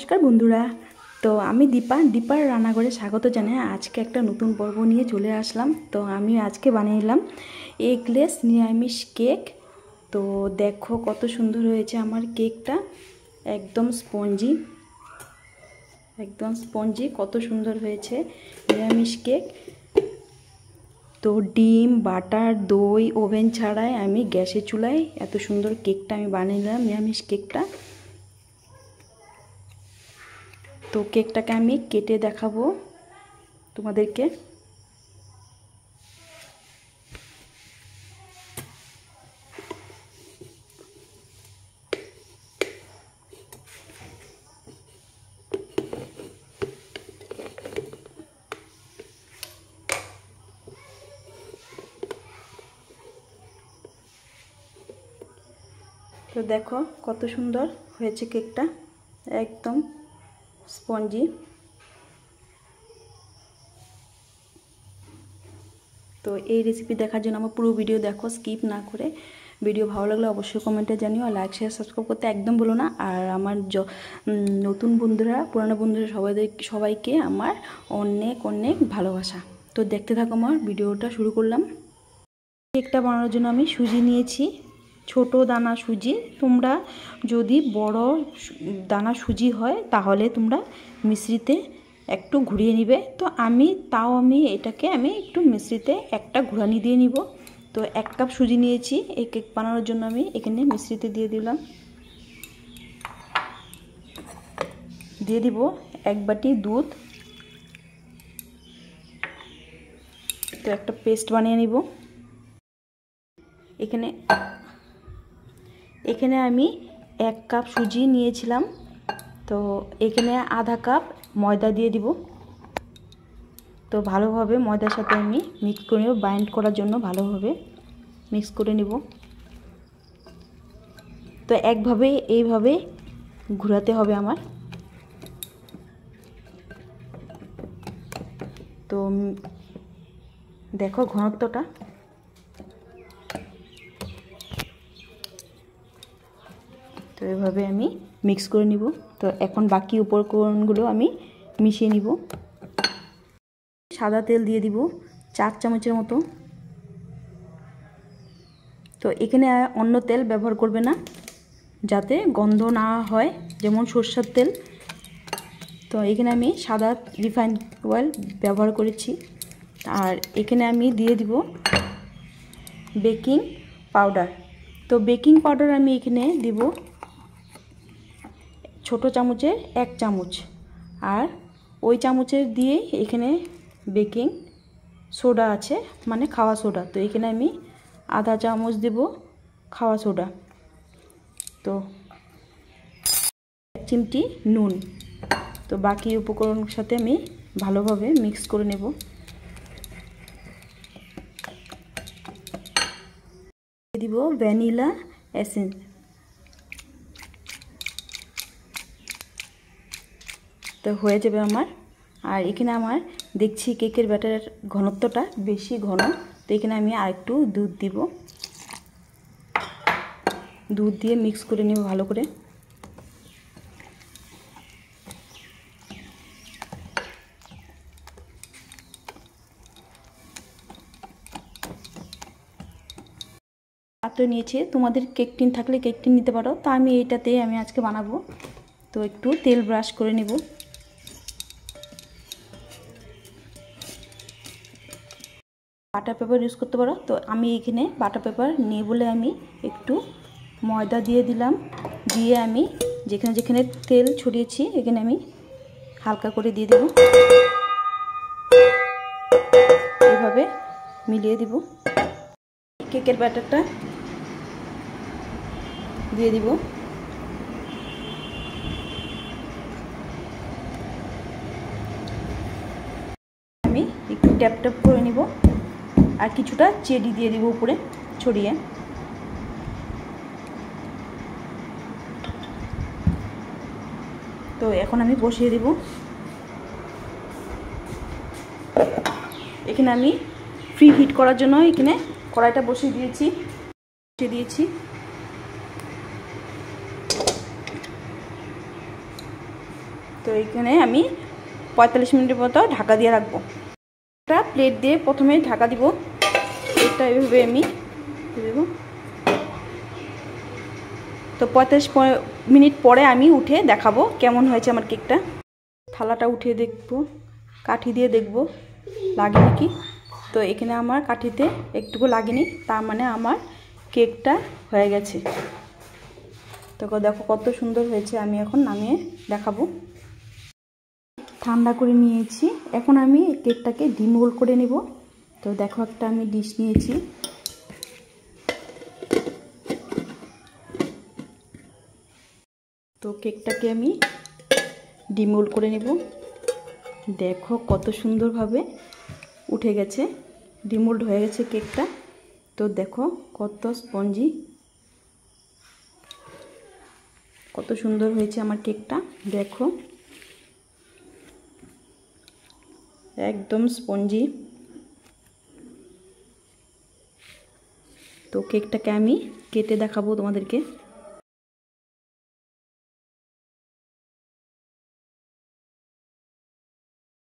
নমস্কার বন্ধুরা। তো আমি দীপার রান্নাঘরে স্বাগত জানাই। আজকে একটা নতুন পর্ব নিয়ে চলে আসলাম। তো আমি আজকে বানিয়ে নিলাম এগলেস নিরামিষ কেক। তো দেখো কত সুন্দর হয়েছে আমার কেকটা, একদম স্পঞ্জি কত সুন্দর হয়েছে নিরামিষ কেক। তো ডিম, বাটার, দই, ওভেন ছাড়াই আমি গ্যাসের চুলায় এত সুন্দর কেকটা আমি বানিয়ে নিলাম, নিরামিষ কেকটা। তো কেকটাকে আমি কেটে দেখাবো তোমাদেরকে। তো দেখো কত সুন্দর হয়েছে কেকটা, একদম স্পঞ্জি। তো এই রেসিপি দেখার জন্য আমার পুরো ভিডিও দেখো, স্কিপ না করে। ভিডিও ভালো লাগলে অবশ্যই কমেন্টে জানিও, আর লাইক শেয়ার সাবস্ক্রাইব করতে একদম ভুলো না। আর আমার নতুন বন্ধুরা, পুরানো বন্ধুরা সবাইকে আমার অনেক অনেক ভালোবাসা। তো দেখতে থাকো, আমার ভিডিওটা শুরু করলাম। কেকটা বানানোর জন্য আমি সুজি নিয়েছি, ছোট দানা সুজি। তোমরা যদি বড় দানা সুজি হয় তাহলে তোমরা মিশ্রিতে একটু ঘুরিয়ে নিবে। তো আমি এটাকে একটু মিশ্রিতে একটা ঘুরানি দিয়ে নিব। তো 1 কাপ সুজি নিয়েছি এই কেক বানানোর জন্য। আমি এখানে মিশ্রিতে দিয়ে দিব 1 বাটি দুধ। তো একটা পেস্ট বানিয়ে নিব। এখানে আমি 1 কাপ সুজি নিয়েছিলাম। তো এখানে আধা কাপ ময়দা দিয়ে দিব। তো ভালোভাবে ময়দার সাথে আমি মিক্স করে নেব, বাইন্ড করার জন্য ভালোভাবে মিক্স করে নিব। তো এইভাবে ঘোরাতে হবে আমার। তো দেখো ঘনত্বটা। তো এভাবে আমি মিক্স করে নিব। তো এখন বাকি উপকরণগুলো আমি মিশিয়ে নিব। সাদা তেল দিয়ে দিব 4 চামচের মতো। তো এখানে অন্য তেল ব্যবহার করবে না, যাতে গন্ধ না হয়, যেমন সরষের তেল। তো এখানে আমি সাদা রিফাইন্ড অয়েল ব্যবহার করেছি। আর এখানে আমি দিয়ে দিব বেকিং পাউডার। তো বেকিং পাউডার আমি এখানে দিব ছোট চামচের 1 চামচ। আর ওই চামচের দিয়ে এখানে বেকিং সোডা আছে, মানে খাওয়া সোডা। তো এখানে আমি আধা চামচ দেব খাওয়া সোডা। তো 1 চিমটি নুন। তো বাকি উপকরণের সাথে আমি ভালোভাবে মিক্স করে নেব। দিব ভ্যানিলা এসেন্স। তো হয়ে যাবে আমার। আর এখানে আমার দেখছি কেকের ব্যাটারের ঘনত্বটা বেশি ঘন। তো এখানে আমি আরেকটু দুধ দিব। দুধ দিয়ে মিক্স করে নেব ভালো করে। পাত্র নিয়েছি, তোমাদের কেক টিন থাকলে কেক টিন নিতে পারো। তো আমি এইটাতেই আজকে বানাবো। তো একটু তেল ব্রাশ করে নেব। বাটার পেপার ইউজ করতে পারো। তো আমি এখানে বাটার পেপার নিয়ে বলে আমি একটু ময়দা দিয়ে দিলাম। দিয়ে আমি যেখানে যেখানে তেল ছড়িয়েছি এখানে আমি হালকা করে দিয়ে দেব। এইভাবে মিলিয়ে দিব। কেকের ব্যাটারটা দিয়ে দিব। আমি একটু ট্যাপ ট্যাপ করে নিব। আর কিছুটা চেরি দিয়ে দিব উপরে ছড়িয়ে। তো এখন আমি বসিয়ে দিব। এখানে আমি প্রি হিট করার জন্য এখানে কড়াইটা বসিয়ে দিয়েছি। তো এইখানে আমি 45 মিনিটের মতো ঢাকা দিয়ে রাখবো। একটা প্লেট দিয়ে প্রথমে ঢাকা দিব, প্লেটটা এইভাবে আমি দেব। তো 45 মিনিট পরে আমি উঠে দেখাবো কেমন হয়েছে আমার কেকটা। থালাটা উঠিয়ে দেখবো, কাঠি দিয়ে দেখবো লাগে নাকি। তো এখানে আমার কাঠিতে একটুকু লাগেনি, তার মানে আমার কেকটা হয়ে গেছে। তো দেখো কত সুন্দর হয়েছে। আমি এখন নামিয়ে দেখাবো। ঠান্ডা করে নিয়েছি, এখন আমি কেকটাকে ডিম রোল করে নেব। তো দেখো একটা আমি ডিশ নিয়েছি, তো কেকটাকে আমি ডিম রোল করে নেব। দেখো কত সুন্দরভাবে উঠে গেছে, ডিম রোল হয়ে গেছে কেকটা। তো দেখো কত স্পঞ্জি, কত সুন্দর হয়েছে আমার কেকটা। দেখো একদম স্পঞ্জি। তো কেকটাকে আমি কেটে দেখাবো তোমাদেরকে।